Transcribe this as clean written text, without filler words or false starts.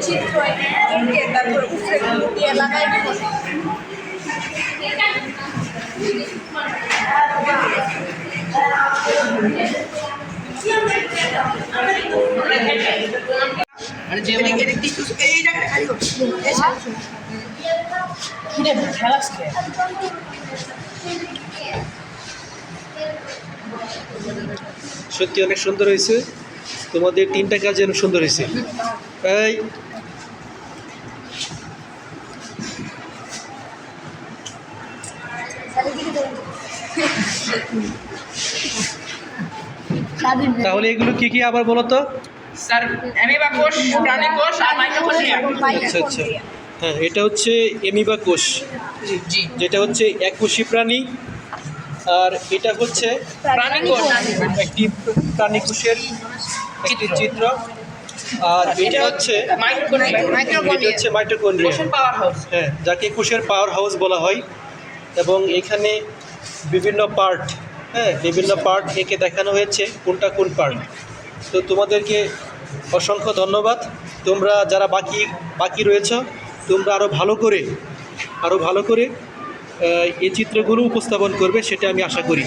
চিত্র এঁকে তারপর উপরে গুলো দিয়ে লাগাই দিব। সত্যি অনেক সুন্দর হয়েছে, তোমাদের তিনটা কাজ অনেক সুন্দর হয়েছে। এই তাহলে এগুলো কি কি আবার বলো তো? স্যার অ্যামিবা কোষ, প্রাণী কোষ আর মাইটোকন্ড্রিয়া। আচ্ছা আচ্ছা, হ্যাঁ এটা হচ্ছে এমিবা কোষ, জি যেটা হচ্ছে এককোষী প্রাণী। আর এটা হচ্ছে প্রাণী কোষ। একটি প্রাণী কোষের একটি চিত্র। আর এটা হচ্ছে মাইটোকন্ড্রিয়া, কোষের পাওয়ার হাউস। হ্যাঁ যাকে কোষের পাওয়ার হাউস বলা হয়। এবং এখানে বিভিন্ন পার্ট, হ্যাঁ বিভিন্ন পার্ট একে দেখানো হয়েছে কোনটা কোন পার্ট। তো তোমাদেরকে অসংখ্য ধন্যবাদ। তোমরা যারা বাকি রয়েছ, তোমরা আরও ভালো করে এই চিত্রগুলো উপস্থাপন করবে, সেটা আমি আশা করি।